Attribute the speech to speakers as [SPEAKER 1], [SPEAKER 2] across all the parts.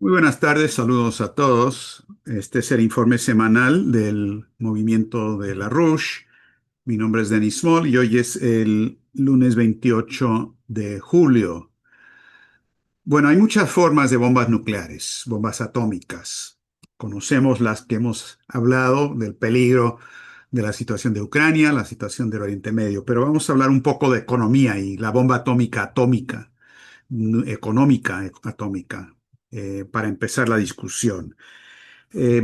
[SPEAKER 1] Muy buenas tardes, saludos a todos. Este es el informe semanal del movimiento de la Rouge. Mi nombre es Denis Small y hoy es el lunes 28 de julio. Bueno, hay muchas formas de bombas nucleares, bombas atómicas. Conocemos las que hemos hablado del peligro de la situación de Ucrania, la situación del Oriente Medio, pero vamos a hablar un poco de economía y la bomba atómica, económica atómica, para empezar la discusión. Eh,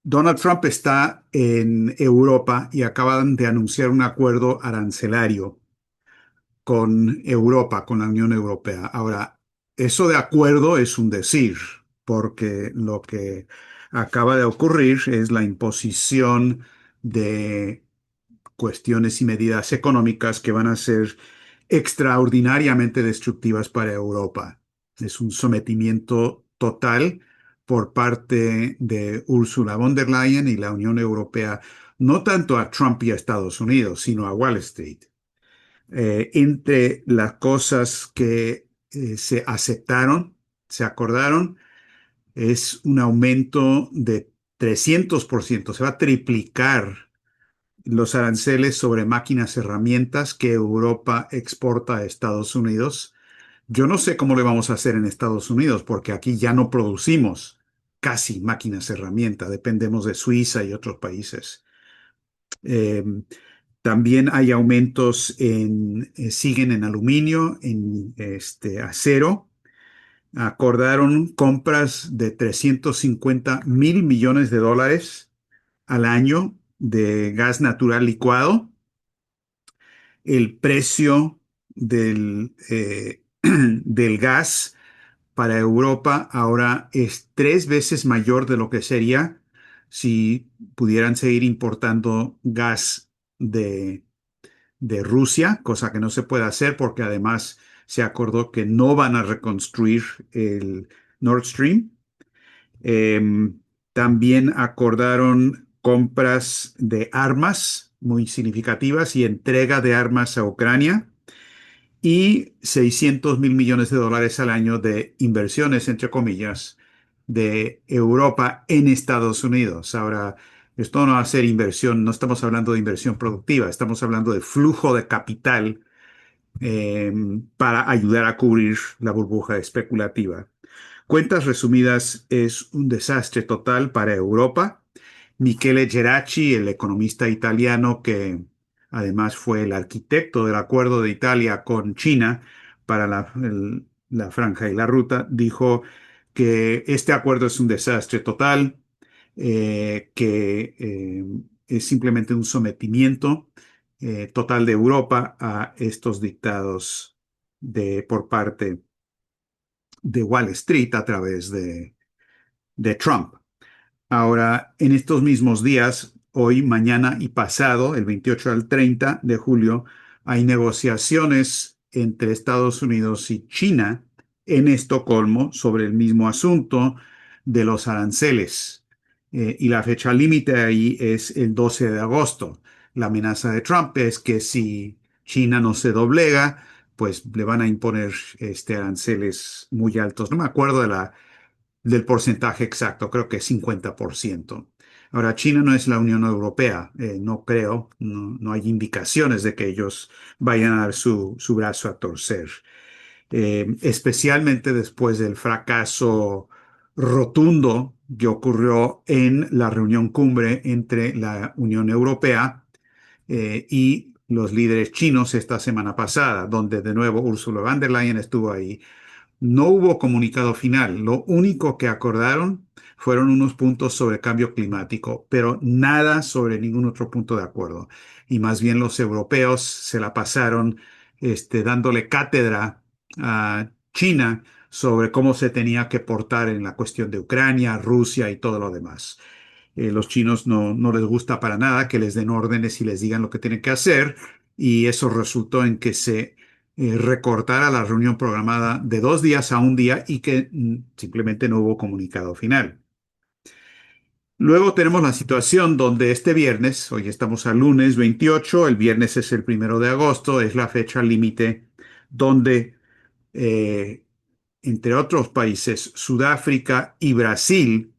[SPEAKER 1] Donald Trump está en Europa y acaban de anunciar un acuerdo arancelario con Europa, con la Unión Europea. Ahora, eso de acuerdo es un decir, porque lo que acaba de ocurrir es la imposición de cuestiones y medidas económicas que van a ser extraordinariamente destructivas para Europa. Es un sometimiento total por parte de Ursula von der Leyen y la Unión Europea, no tanto a Trump y a Estados Unidos, sino a Wall Street. Entre las cosas que se aceptaron, se acordaron, es un aumento de 300%. Se va a triplicar los aranceles sobre máquinas herramientas que Europa exporta a Estados Unidos. Yo no sé cómo le vamos a hacer en Estados Unidos, porque aquí ya no producimos casi máquinas herramientas, dependemos de Suiza y otros países. Eh, También hay aumentos siguen en aluminio, en acero. Acordaron compras de 350.000 millones de dólares al año de gas natural licuado. El precio del gas para Europa ahora es 3 veces mayor de lo que sería si pudieran seguir importando gas de, de Rusia, cosa que no se puede hacer porque además se acordó que no van a reconstruir el Nord Stream. También acordaron compras de armas muy significativas y entrega de armas a Ucrania y 600.000 millones de dólares al año de inversiones, entre comillas, de Europa en Estados Unidos. Ahora, esto no va a ser inversión, no estamos hablando de inversión productiva, estamos hablando de flujo de capital eh, para ayudar a cubrir la burbuja especulativa. Cuentas resumidas, es un desastre total para Europa. Michele Geraci, el economista italiano que además fue el arquitecto del acuerdo de Italia con China para la franja y la ruta, dijo que este acuerdo es un desastre total, que es simplemente un sometimiento total de Europa a estos dictados por parte de Wall Street a través de Trump. Ahora, en estos mismos días, hoy, mañana y pasado, el 28 al 30 de julio, hay negociaciones entre Estados Unidos y China en Estocolmo sobre el mismo asunto de los aranceles. Y la fecha límite ahí es el 12 de agosto. La amenaza de Trump es que si China no se doblega, pues le van a imponer aranceles muy altos. No me acuerdo del porcentaje exacto, creo que es 50%. Ahora, China no es la Unión Europea, no creo, no hay indicaciones de que ellos vayan a dar su brazo a torcer. Especialmente después del fracaso rotundo que ocurrió en la reunión cumbre entre la Unión Europea y los líderes chinos esta semana pasada, donde de nuevo Ursula von der Leyen estuvo ahí. No hubo comunicado final. Lo único que acordaron fueron unos puntos sobre cambio climático, pero nada sobre ningún otro punto de acuerdo. Y más bien los europeos se la pasaron dándole cátedra a China sobre cómo se tenía que portar en la cuestión de Ucrania, Rusia y todo lo demás. Los chinos no les gusta para nada que les den órdenes y les digan lo que tienen que hacer, y eso resultó en que se recortara la reunión programada de 2 días a un día y que simplemente no hubo comunicado final. Luego tenemos la situación donde este viernes, hoy estamos al lunes 28, el viernes es el 1 de agosto, es la fecha límite donde eh, entre otros países, Sudáfrica y Brasil,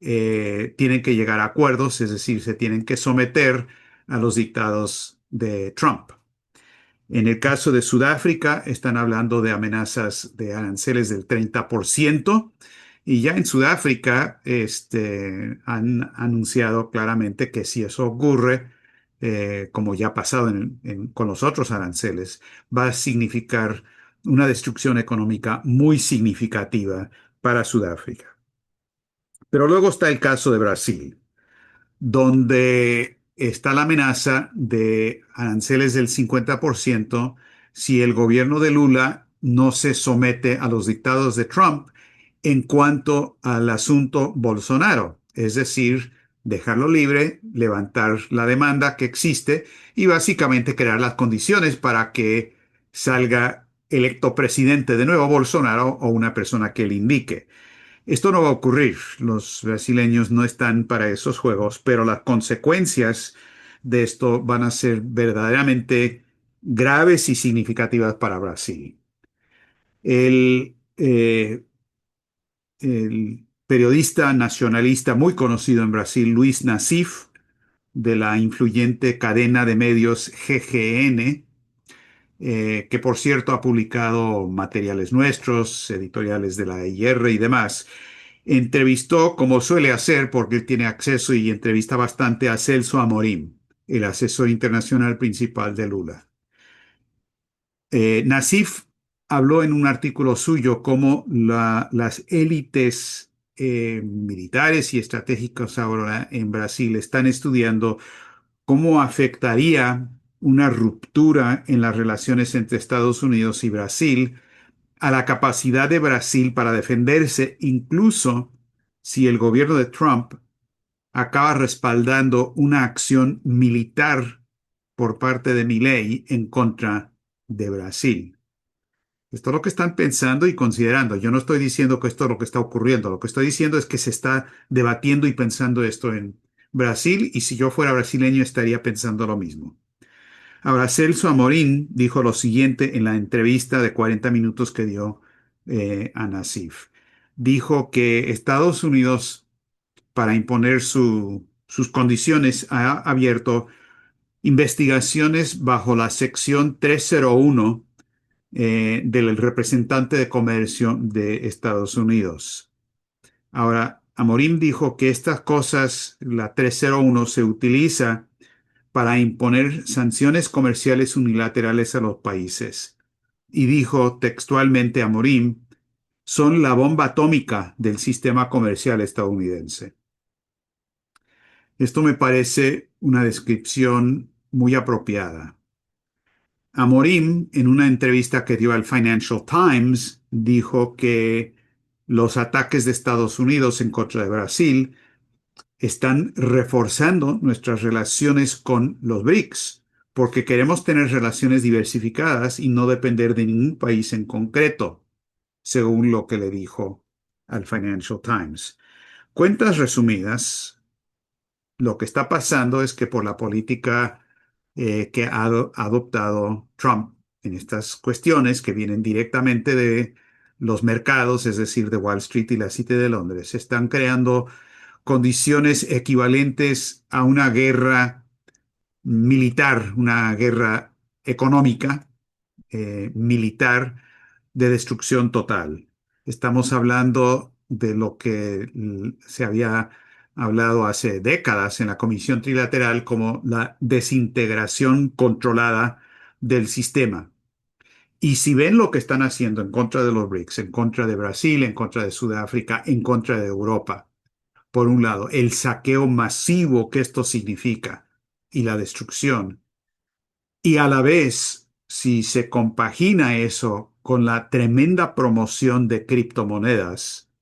[SPEAKER 1] tienen que llegar a acuerdos, es decir, se tienen que someter a los dictados de Trump. En el caso de Sudáfrica, están hablando de amenazas de aranceles del 30%, y ya en Sudáfrica han anunciado claramente que si eso ocurre, como ya ha pasado con los otros aranceles, va a significar una destrucción económica muy significativa para Sudáfrica. Pero luego está el caso de Brasil, donde está la amenaza de aranceles del 50% si el gobierno de Lula no se somete a los dictados de Trump en cuanto al asunto Bolsonaro, es decir, dejarlo libre, levantar la demanda que existe y básicamente crear las condiciones para que salga electo presidente de nuevo Bolsonaro o una persona que él indique. Esto no va a ocurrir. Los brasileños no están para esos juegos, pero las consecuencias de esto van a ser verdaderamente graves y significativas para Brasil. El, eh, el periodista nacionalista muy conocido en Brasil, Luis Nassif, de la influyente cadena de medios GGN, que por cierto ha publicado materiales nuestros, editoriales de la IR y demás, entrevistó, como suele hacer, porque él tiene acceso y entrevista bastante, a Celso Amorim, el asesor internacional principal de Lula. Nassif habló en un artículo suyo cómo las élites militares y estratégicas ahora en Brasil están estudiando cómo afectaría una ruptura en las relaciones entre Estados Unidos y Brasil a la capacidad de Brasil para defenderse, incluso si el gobierno de Trump acaba respaldando una acción militar por parte de Milei en contra de Brasil. Esto es lo que están pensando y considerando. Yo no estoy diciendo que esto es lo que está ocurriendo. Lo que estoy diciendo es que se está debatiendo y pensando esto en Brasil, y si yo fuera brasileño estaría pensando lo mismo. Ahora, Celso Amorín dijo lo siguiente en la entrevista de 40 minutos que dio a Nassif. Dijo que Estados Unidos, para imponer sus condiciones, ha abierto investigaciones bajo la sección 301 del representante de comercio de Estados Unidos. Ahora, Amorim dijo que estas cosas, la 301, se utiliza para imponer sanciones comerciales unilaterales a los países. Y dijo textualmente Amorim, son la bomba atómica del sistema comercial estadounidense. Esto me parece una descripción muy apropiada. Amorim, en una entrevista que dio al Financial Times, dijo que los ataques de Estados Unidos en contra de Brasil están reforzando nuestras relaciones con los BRICS, porque queremos tener relaciones diversificadas y no depender de ningún país en concreto, según lo que le dijo al Financial Times. Cuentas resumidas, lo que está pasando es que por la política que ha adoptado Trump en estas cuestiones que vienen directamente de los mercados, es decir, de Wall Street y la City de Londres, se están creando condiciones equivalentes a una guerra militar, una guerra económica, militar, de destrucción total. Estamos hablando de lo que se había hablado hace décadas en la Comisión Trilateral como la desintegración controlada del sistema. Y si ven lo que están haciendo en contra de los BRICS, en contra de Brasil, en contra de Sudáfrica, en contra de Europa, por un lado, el saqueo masivo que esto significa y la destrucción, y a la vez, si se compagina eso con la tremenda promoción de criptomonedas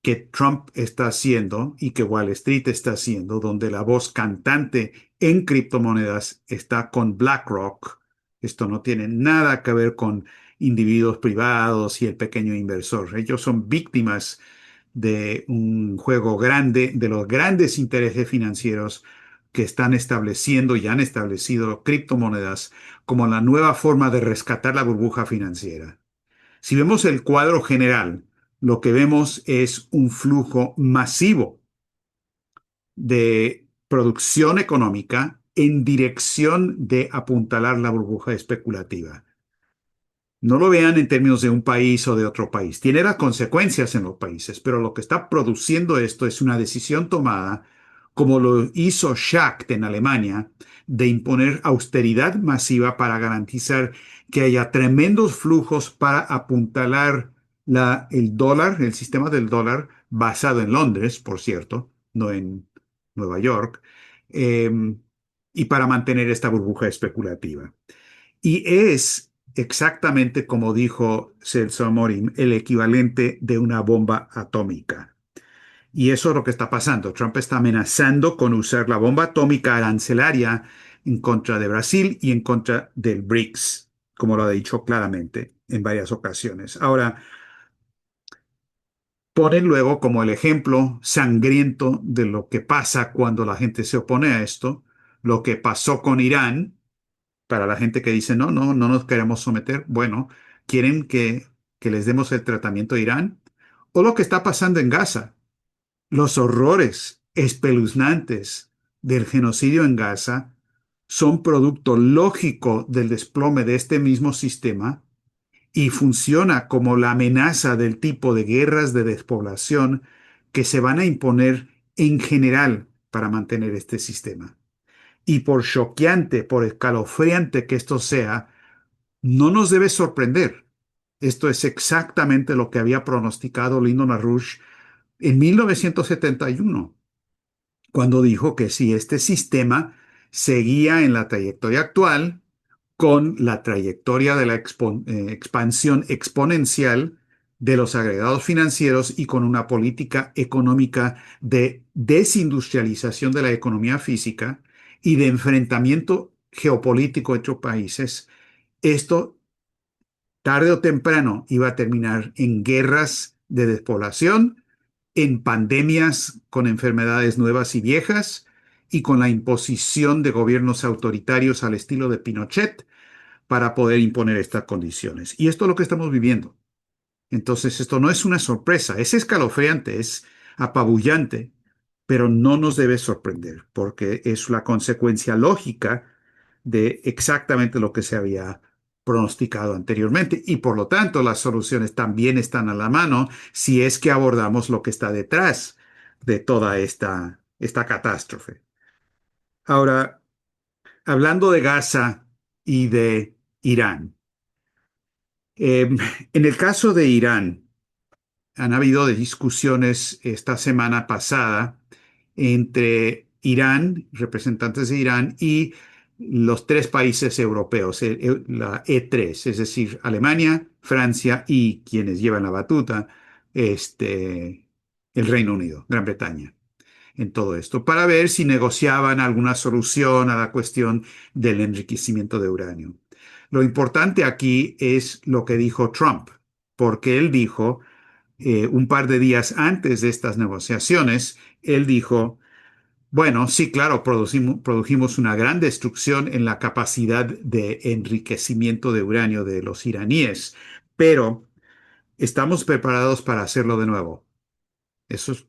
[SPEAKER 1] que Trump está haciendo y que Wall Street está haciendo, donde la voz cantante en criptomonedas está con BlackRock, esto no tiene nada que ver con individuos privados y el pequeño inversor. Ellos son víctimas de un juego grande, de los grandes intereses financieros que están estableciendo y han establecido criptomonedas como la nueva forma de rescatar la burbuja financiera. Si vemos el cuadro general, lo que vemos es un flujo masivo de producción económica en dirección de apuntalar la burbuja especulativa. No lo vean en términos de un país o de otro país. Tiene las consecuencias en los países, pero lo que está produciendo esto es una decisión tomada, como lo hizo Schacht en Alemania, de imponer austeridad masiva para garantizar que haya tremendos flujos para apuntalar el dólar, el sistema del dólar, basado en Londres, por cierto, no en Nueva York, eh, y para mantener esta burbuja especulativa. Y es exactamente como dijo Celso Amorim, el equivalente de una bomba atómica. Y eso es lo que está pasando. Trump está amenazando con usar la bomba atómica arancelaria en contra de Brasil y en contra del BRICS, como lo ha dicho claramente en varias ocasiones. Ahora, ponen luego como el ejemplo sangriento de lo que pasa cuando la gente se opone a esto, lo que pasó con Irán. Para la gente que dice, no, no, no nos queremos someter, bueno, quieren que les demos el tratamiento a Irán. O lo que está pasando en Gaza, los horrores espeluznantes del genocidio en Gaza son producto lógico del desplome de este mismo sistema y funciona como la amenaza del tipo de guerras de despoblación que se van a imponer en general para mantener este sistema. Y por choqueante, por escalofriante que esto sea, no nos debe sorprender. Esto es exactamente lo que había pronosticado Lyndon LaRouche en 1971, cuando dijo que si este sistema seguía en la trayectoria actual, con la trayectoria de la expansión exponencial de los agregados financieros y con una política económica de desindustrialización de la economía física y de enfrentamiento geopolítico entre países, esto tarde o temprano iba a terminar en guerras de despoblación, en pandemias con enfermedades nuevas y viejas y con la imposición de gobiernos autoritarios al estilo de Pinochet para poder imponer estas condiciones. Y esto es lo que estamos viviendo. Entonces, esto no es una sorpresa, es escalofriante, es apabullante, pero no nos debe sorprender porque es la consecuencia lógica de exactamente lo que se había pronosticado anteriormente y por lo tanto las soluciones también están a la mano si es que abordamos lo que está detrás de toda esta catástrofe. Ahora, hablando de Gaza y de Irán, eh, en el caso de Irán, han habido discusiones esta semana pasada entre Irán, representantes de Irán, y los tres países europeos, la E3, es decir, Alemania, Francia y quienes llevan la batuta, el Reino Unido, Gran Bretaña, en todo esto, para ver si negociaban alguna solución a la cuestión del enriquecimiento de uranio. Lo importante aquí es lo que dijo Trump, porque él dijo un par de días antes de estas negociaciones, él dijo, bueno, sí, claro, produjimos una gran destrucción en la capacidad de enriquecimiento de uranio de los iraníes, pero estamos preparados para hacerlo de nuevo. Eso es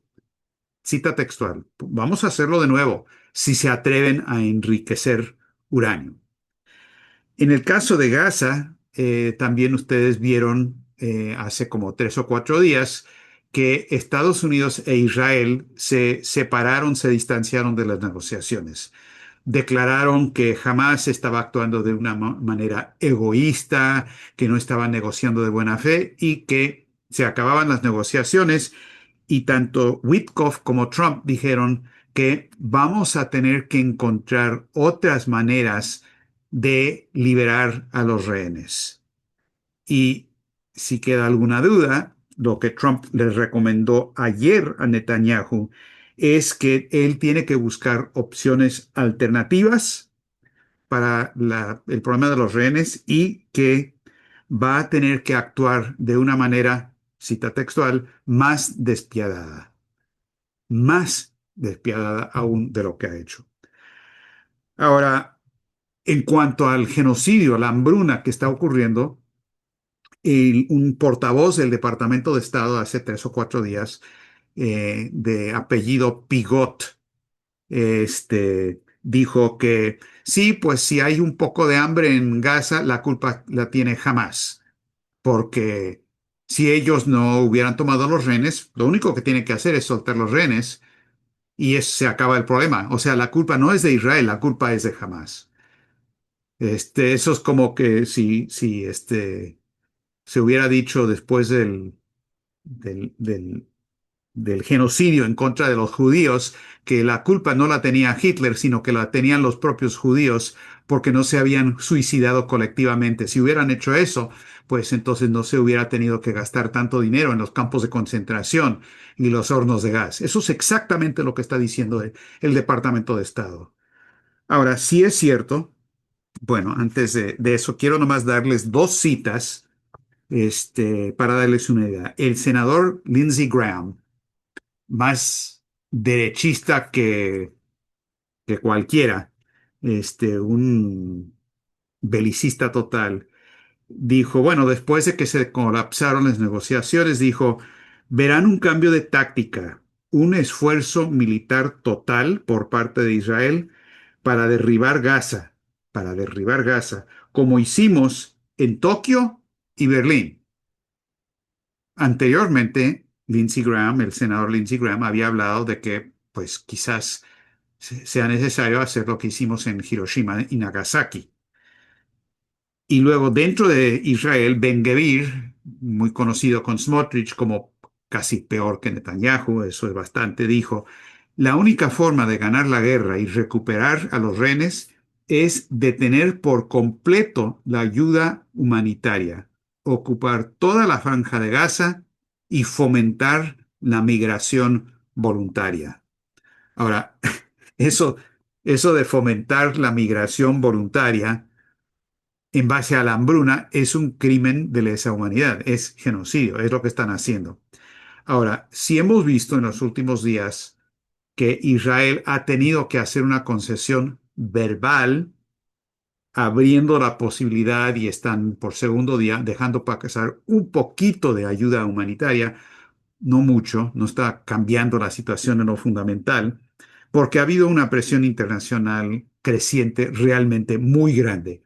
[SPEAKER 1] cita textual. Vamos a hacerlo de nuevo si se atreven a enriquecer uranio. En el caso de Gaza, también ustedes vieron hace como 3 o 4 días que Estados Unidos e Israel se separaron, se distanciaron de las negociaciones. Declararon que jamás estaba actuando de una manera egoísta, que no estaba negociando de buena fe y que se acababan las negociaciones y tanto Witkoff como Trump dijeron que vamos a tener que encontrar otras maneras de liberar a los rehenes. Y si queda alguna duda, lo que Trump les recomendó ayer a Netanyahu es que él tiene que buscar opciones alternativas para el problema de los rehenes y que va a tener que actuar de una manera, cita textual, más despiadada aún de lo que ha hecho. Ahora, en cuanto al genocidio, la hambruna que está ocurriendo, un portavoz del Departamento de Estado hace 3 o 4 días, de apellido Pigot, dijo que sí, pues si hay un poco de hambre en Gaza, la culpa la tiene Hamas, porque si ellos no hubieran tomado los rehenes, lo único que tienen que hacer es soltar los rehenes y se acaba el problema. O sea, la culpa no es de Israel, la culpa es de Hamas. Eso es como que si se hubiera dicho después del, del del genocidio en contra de los judíos, que la culpa no la tenía Hitler, sino que la tenían los propios judíos porque no se habían suicidado colectivamente. Si hubieran hecho eso, pues entonces no se hubiera tenido que gastar tanto dinero en los campos de concentración y los hornos de gas. Eso es exactamente lo que está diciendo el Departamento de Estado. Ahora, sí es cierto, bueno, antes de eso, quiero nomás darles dos citas, para darles una idea. El senador Lindsey Graham, más derechista que cualquiera, un belicista total, dijo, bueno, después de que se colapsaron las negociaciones, dijo, verán un cambio de táctica, un esfuerzo militar total por parte de Israel para derribar Gaza, para derribar Gaza, como hicimos en Tokio y Berlín. Anteriormente, Lindsey Graham, el senador Lindsey Graham, había hablado de que, pues, quizás sea necesario hacer lo que hicimos en Hiroshima y Nagasaki. Y luego, dentro de Israel, Ben-Gvir, muy conocido con Smotrich como casi peor que Netanyahu, eso es bastante, dijo, la única forma de ganar la guerra y recuperar a los rehenes es detener por completo la ayuda humanitaria, ocupar toda la franja de Gaza y fomentar la migración voluntaria. Ahora, eso, eso de fomentar la migración voluntaria en base a la hambruna es un crimen de lesa humanidad, es genocidio, es lo que están haciendo. Ahora, si hemos visto en los últimos días que Israel ha tenido que hacer una concesión verbal, abriendo la posibilidad y están por segundo día dejando pasar un poquito de ayuda humanitaria, no mucho, no está cambiando la situación en lo fundamental, porque ha habido una presión internacional creciente realmente muy grande.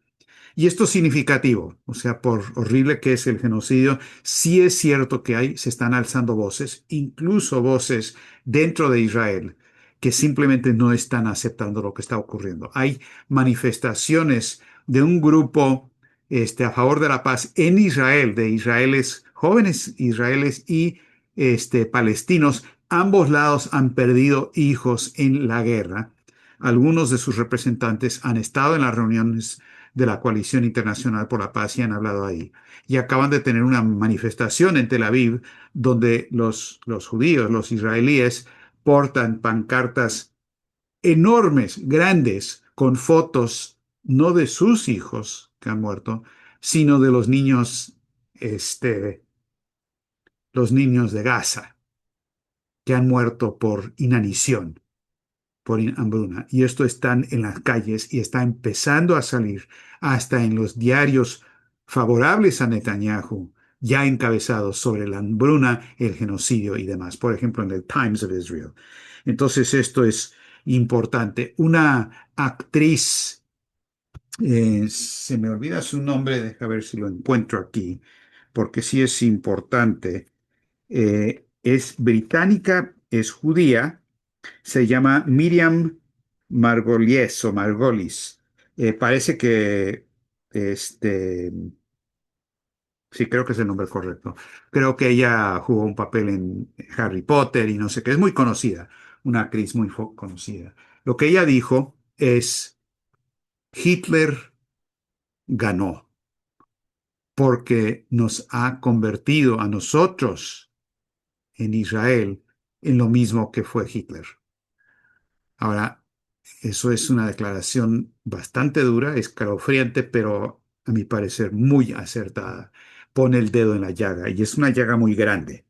[SPEAKER 1] Y esto es significativo, o sea, por horrible que es el genocidio, sí es cierto que se están alzando voces, incluso voces dentro de Israel, que simplemente no están aceptando lo que está ocurriendo. Hay manifestaciones de un grupo, a favor de la paz en Israel, de israelíes, jóvenes israelíes y, palestinos. Ambos lados han perdido hijos en la guerra. Algunos de sus representantes han estado en las reuniones de la Coalición Internacional por la Paz y han hablado ahí. Y acaban de tener una manifestación en Tel Aviv donde los judíos, los israelíes, portan pancartas enormes, grandes, con fotos no de sus hijos que han muerto, sino de los niños de Gaza que han muerto por inanición, por hambruna. Y esto están en las calles y está empezando a salir hasta en los diarios favorables a Netanyahu, ya encabezados sobre la hambruna, el genocidio y demás. Por ejemplo, en el Times of Israel. Entonces, esto es importante. Una actriz, se me olvida su nombre, deja ver si lo encuentro aquí, porque sí es importante. Es británica, es judía, se llama Miriam Margolies o Margolis. Parece que, sí, creo que es el nombre correcto. Creo que ella jugó un papel en Harry Potter y no sé qué. Es muy conocida, una actriz muy conocida. Lo que ella dijo es, Hitler ganó porque nos ha convertido a nosotros en Israel en lo mismo que fue Hitler. Ahora, eso es una declaración bastante dura, escalofriante, pero a mi parecer muy acertada. Pone el dedo en la llaga y es una llaga muy grande.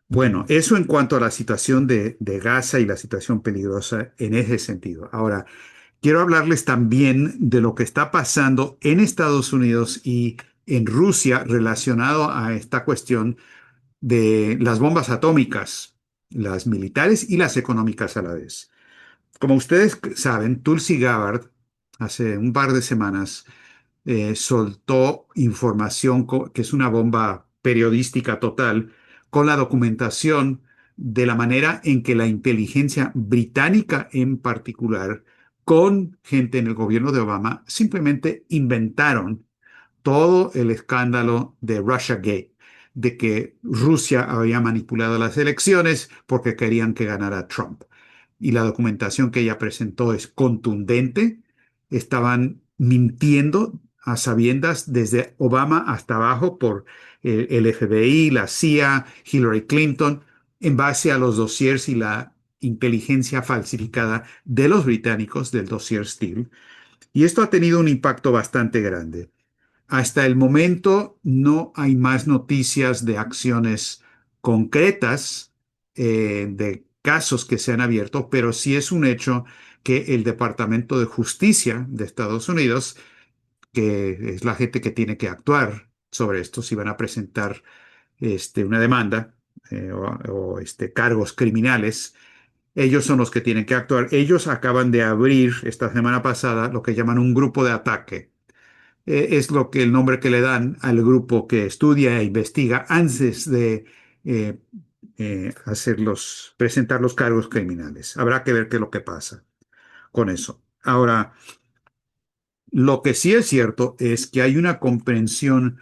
[SPEAKER 1] Bueno, eso en cuanto a la situación de Gaza y la situación peligrosa en ese sentido. Ahora, quiero hablarles también de lo que está pasando en Estados Unidos y en Rusia relacionado a esta cuestión de las bombas atómicas, las militares y las económicas a la vez. Como ustedes saben, Tulsi Gabbard hace un par de semanas soltó información que es una bomba periodística total con la documentación de la manera en que la inteligencia británica en particular, con gente en el gobierno de Obama, simplemente inventaron todo el escándalo de Russiagate, de que Rusia había manipulado las elecciones porque querían que ganara Trump. Y la documentación que ella presentó es contundente. Estaban mintiendo a sabiendas desde Obama hasta abajo por el FBI, la CIA, Hillary Clinton, en base a los dossiers y la inteligencia falsificada de los británicos del dossier Steele. Y esto ha tenido un impacto bastante grande. Hasta el momento no hay más noticias de acciones concretas, de casos que se han abierto, pero sí es un hecho que el Departamento de Justicia de Estados Unidos, que es la gente que tiene que actuar sobre esto, si van a presentar una demanda o cargos criminales, ellos son los que tienen que actuar. Ellos acaban de abrir esta semana pasada lo que llaman un grupo de ataque. Es lo que el nombre que le dan al grupo que estudia e investiga antes de eh, presentar los cargos criminales. Habrá que ver qué es lo que pasa con eso. Ahora, lo que sí es cierto es que hay una comprensión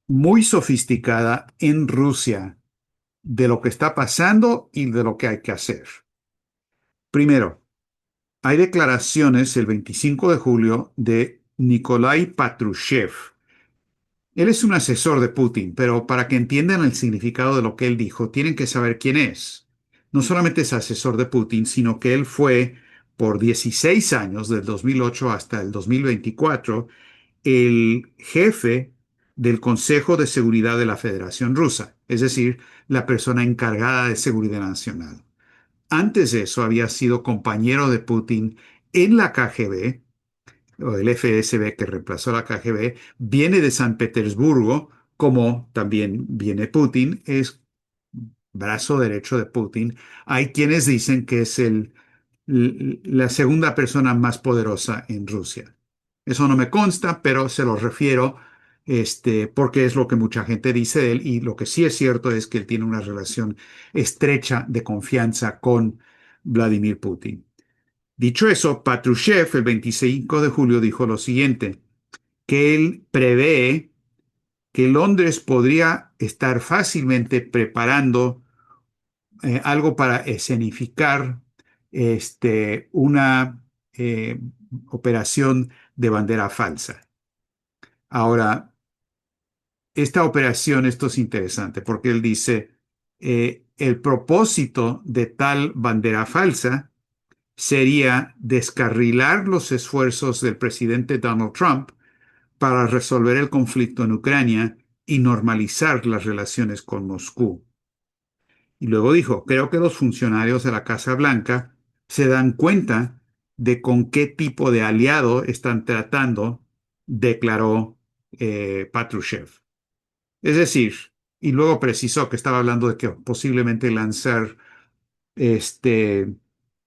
[SPEAKER 1] muy sofisticada en Rusia de lo que está pasando y de lo que hay que hacer. Primero, hay declaraciones el 25 de julio de Nikolai Patrushev. Él es un asesor de Putin, pero para que entiendan el significado de lo que él dijo, tienen que saber quién es. No solamente es asesor de Putin, sino que él fue por 16 años, del 2008 hasta el 2024, el jefe del Consejo de Seguridad de la Federación Rusa, es decir, la persona encargada de seguridad nacional. Antes de eso había sido compañero de Putin en la KGB, o el FSB que reemplazó a la KGB, viene de San Petersburgo, como también viene Putin, es brazo derecho de Putin. Hay quienes dicen que es la segunda persona más poderosa en Rusia. Eso no me consta, pero se lo refiero porque es lo que mucha gente dice de él, y lo que sí es cierto es que él tiene una relación estrecha de confianza con Vladimir Putin. Dicho eso, Patrushev el 25 de julio dijo lo siguiente, que él prevé que Londres podría estar fácilmente preparando algo para escenificar una eh, operación de bandera falsa. Ahora, esta operación, esto es interesante porque él dice, el propósito de tal bandera falsa sería descarrilar los esfuerzos del presidente Donald Trump para resolver el conflicto en Ucrania y normalizar las relaciones con Moscú. Y luego dijo, creo que los funcionarios de la Casa Blanca se dan cuenta de con qué tipo de aliado están tratando, declaró Patrushev. Es decir, y luego precisó que estaba hablando de que posiblemente lanzar este,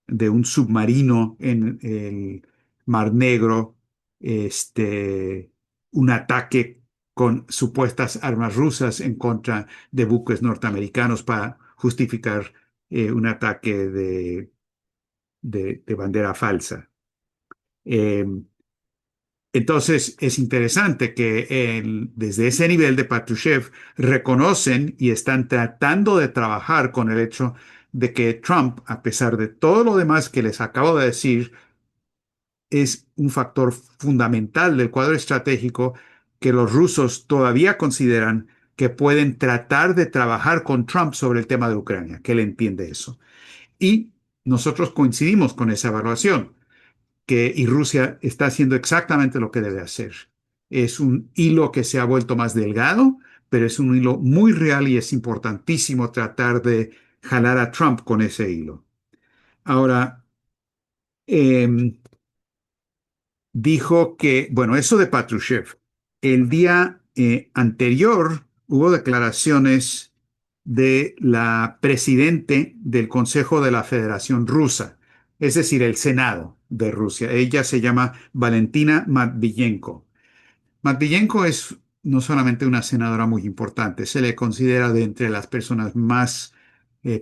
[SPEAKER 1] de un submarino en el Mar Negro, este, un ataque con supuestas armas rusas en contra de buques norteamericanos para justificar un ataque de bandera falsa. Eh, entonces, es interesante que desde ese nivel de Patrushev reconocen y están tratando de trabajar con el hecho de que Trump, a pesar de todo lo demás que les acabo de decir, es un factor fundamental del cuadro estratégico que los rusos todavía consideran que pueden tratar de trabajar con Trump sobre el tema de Ucrania, que él entiende eso. Y nosotros coincidimos con esa evaluación y Rusia está haciendo exactamente lo que debe hacer. Es un hilo que se ha vuelto más delgado, pero es un hilo muy real y es importantísimo tratar de jalar a Trump con ese hilo. Ahora, dijo que, bueno, eso de Patrushev, el día anterior hubo declaraciones de la presidente del Consejo de la Federación Rusa, es decir, el Senado de Rusia. Ella se llama Valentina Matviyenko. Matviyenko es no solamente una senadora muy importante, se le considera de entre las personas más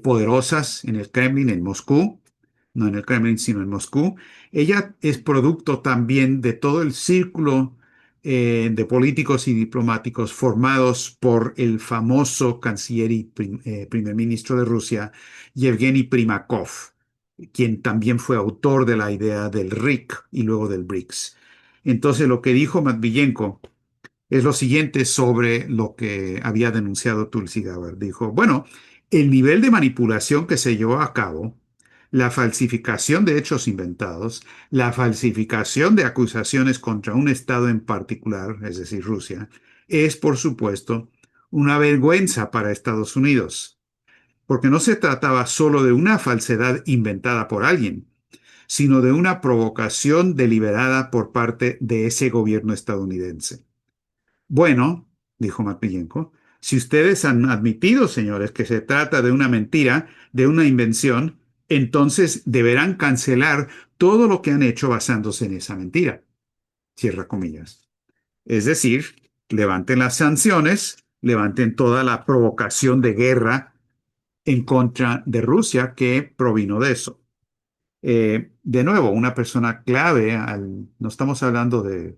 [SPEAKER 1] poderosas en el Kremlin, en Moscú, no en el Kremlin, sino en Moscú. Ella es producto también de todo el círculo de políticos y diplomáticos formados por el famoso canciller y primer ministro de Rusia, Yevgeny Primakov, quien también fue autor de la idea del RIC y luego del BRICS. Entonces, lo que dijo Matviyenko es lo siguiente sobre lo que había denunciado Tulsi Gabbard. Dijo, bueno, el nivel de manipulación que se llevó a cabo, la falsificación de hechos inventados, la falsificación de acusaciones contra un Estado en particular, es decir, Rusia, es, por supuesto, una vergüenza para Estados Unidos, porque no se trataba solo de una falsedad inventada por alguien, sino de una provocación deliberada por parte de ese gobierno estadounidense. Bueno, dijo Matviyenko, si ustedes han admitido, señores, que se trata de una mentira, de una invención, entonces deberán cancelar todo lo que han hecho basándose en esa mentira. Cierra comillas. Es decir, levanten las sanciones, levanten toda la provocación de guerra en contra de Rusia que provino de eso. De nuevo, una persona clave, no estamos hablando de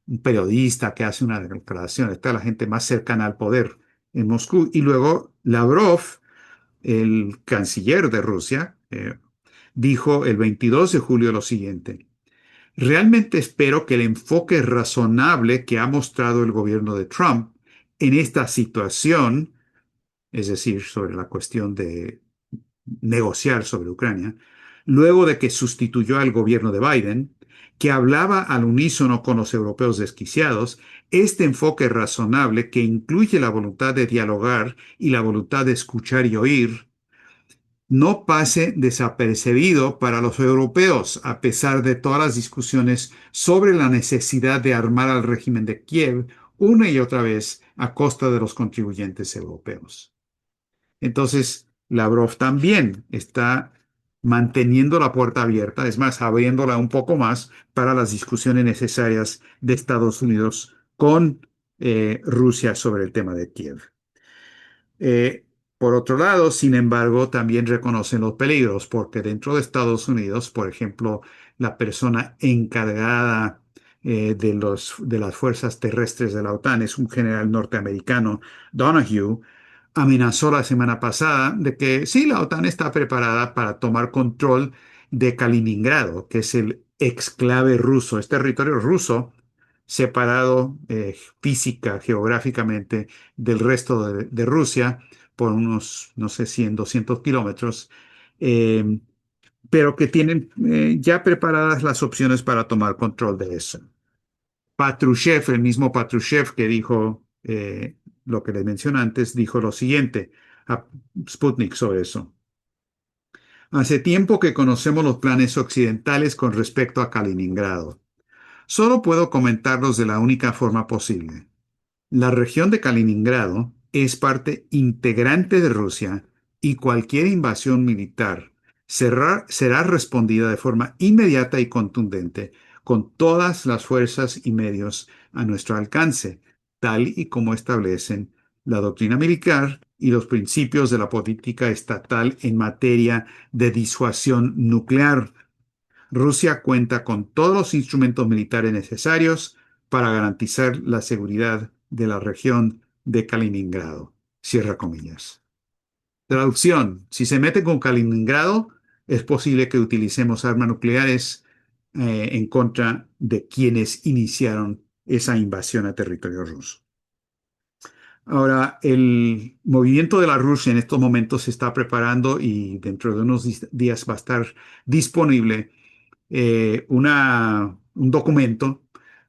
[SPEAKER 1] un periodista que hace una declaración, está la gente más cercana al poder en Moscú. Y luego Lavrov, el canciller de Rusia, dijo el 22 de julio lo siguiente: realmente espero que el enfoque razonable que ha mostrado el gobierno de Trump en esta situación, es decir, sobre la cuestión de negociar sobre Ucrania, luego de que sustituyó al gobierno de Biden, que hablaba al unísono con los europeos desquiciados, este enfoque razonable que incluye la voluntad de dialogar y la voluntad de escuchar y oír, no pase desapercibido para los europeos, a pesar de todas las discusiones sobre la necesidad de armar al régimen de Kiev una y otra vez a costa de los contribuyentes europeos. Entonces, Lavrov también está manteniendo la puerta abierta, es más, abriéndola un poco más para las discusiones necesarias de Estados Unidos con Rusia sobre el tema de Kiev. Eh, por otro lado, sin embargo, también reconocen los peligros, porque dentro de Estados Unidos, por ejemplo, la persona encargada de las fuerzas terrestres de la OTAN es un general norteamericano, Donahue, amenazó la semana pasada de que sí, la OTAN está preparada para tomar control de Kaliningrado, que es el exclave ruso, es territorio ruso separado física, geográficamente del resto de Rusia por unos, no sé, 100, 200 kilómetros, eh, pero que tienen ya preparadas las opciones para tomar control de eso. Patrushev, el mismo Patrushev que dijo lo que les mencioné antes, dijo lo siguiente a Sputnik sobre eso. Hace tiempo que conocemos los planes occidentales con respecto a Kaliningrado. Solo puedo comentarlos de la única forma posible. La región de Kaliningrado es parte integrante de Rusia y cualquier invasión militar será respondida de forma inmediata y contundente con todas las fuerzas y medios a nuestro alcance, tal y como establecen la doctrina militar y los principios de la política estatal en materia de disuasión nuclear. Rusia cuenta con todos los instrumentos militares necesarios para garantizar la seguridad de la región de Kaliningrado. Cierra comillas. Traducción: si se mete con Kaliningrado, es posible que utilicemos armas nucleares en contra de quienes iniciaron esa invasión a territorio ruso. Ahora, el movimiento de la Rusia en estos momentos se está preparando y dentro de unos días va a estar disponible un documento,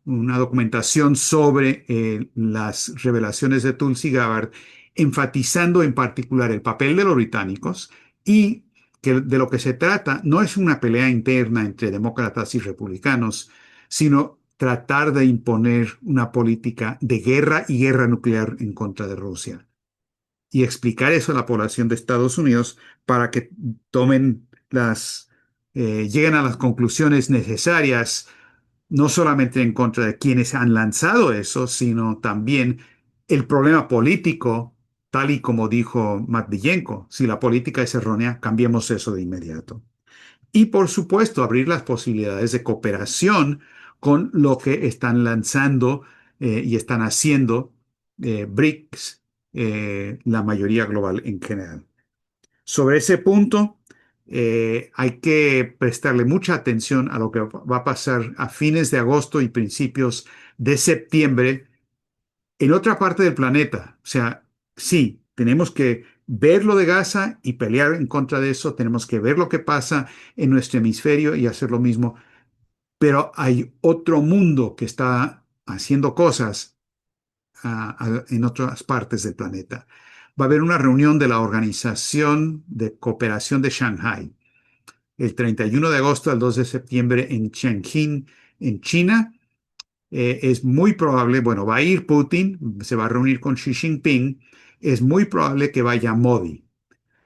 [SPEAKER 1] una documentación sobre las revelaciones de Tulsi Gabbard, enfatizando en particular el papel de los británicos y que de lo que se trata no es una pelea interna entre demócratas y republicanos, sino tratar de imponer una política de guerra y guerra nuclear en contra de Rusia y explicar eso a la población de Estados Unidos para que tomen lleguen a las conclusiones necesarias, no solamente en contra de quienes han lanzado eso, sino también el problema político, tal y como dijo Matviyenko. Si la política es errónea, cambiemos eso de inmediato. Y por supuesto, abrir las posibilidades de cooperación con lo que están lanzando y están haciendo BRICS, la mayoría global en general. Sobre ese punto, hay que prestarle mucha atención a lo que va a pasar a fines de agosto y principios de septiembre en otra parte del planeta. O sea, sí, tenemos que ver lo de Gaza y pelear en contra de eso, tenemos que ver lo que pasa en nuestro hemisferio y hacer lo mismo, pero hay otro mundo que está haciendo cosas en otras partes del planeta. Va a haber una reunión de la Organización de Cooperación de Shanghái el 31 de agosto al 2 de septiembre en Chongqing, en China. Es muy probable, bueno, va a ir Putin, se va a reunir con Xi Jinping, es muy probable que vaya Modi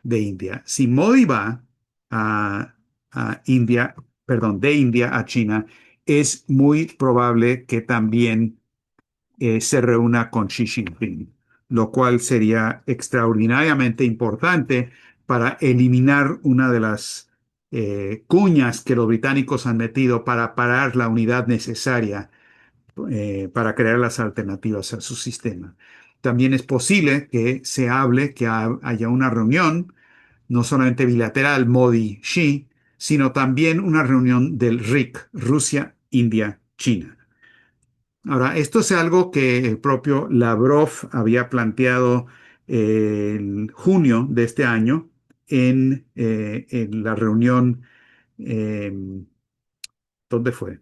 [SPEAKER 1] de India. Si Modi va a, a India, perdón, de India a China, es muy probable que también se reúna con Xi Jinping, lo cual sería extraordinariamente importante para eliminar una de las cuñas que los británicos han metido para parar la unidad necesaria para crear las alternativas a su sistema. También es posible que se hable, que haya una reunión, no solamente bilateral Modi-Xi, sino también una reunión del RIC, Rusia, India, China. Ahora, esto es algo que el propio Lavrov había planteado en junio de este año en la reunión, eh, ¿dónde fue?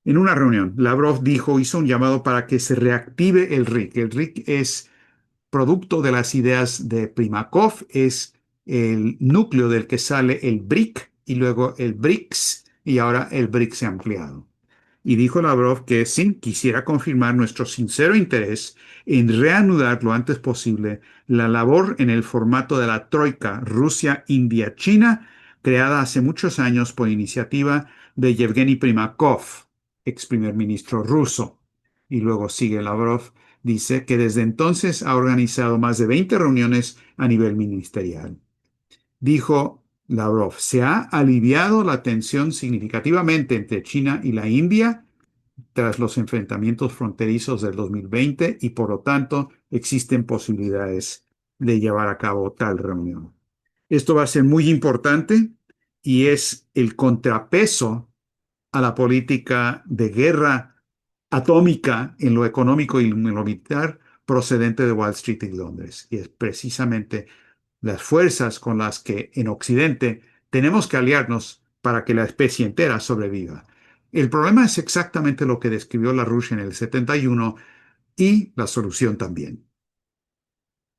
[SPEAKER 1] En una reunión, Lavrov hizo un llamado para que se reactive el RIC. El RIC es producto de las ideas de Primakov, es el núcleo del que sale el BRIC y luego el BRICS y ahora el BRICS ampliado. Y dijo Lavrov que sí, quisiera confirmar nuestro sincero interés en reanudar lo antes posible la labor en el formato de la Troika Rusia, India, China, creada hace muchos años por iniciativa de Yevgeny Primakov, ex primer ministro ruso. Y luego sigue Lavrov, dice que desde entonces ha organizado más de 20 reuniones a nivel ministerial. Dijo Lavrov, se ha aliviado la tensión significativamente entre China y la India tras los enfrentamientos fronterizos del 2020 y por lo tanto existen posibilidades de llevar a cabo tal reunión. Esto va a ser muy importante y es el contrapeso a la política de guerra atómica en lo económico y en lo militar procedente de Wall Street y Londres. Y es precisamente las fuerzas con las que en Occidente tenemos que aliarnos para que la especie entera sobreviva. El problema es exactamente lo que describió LaRouche en el 71 y la solución también.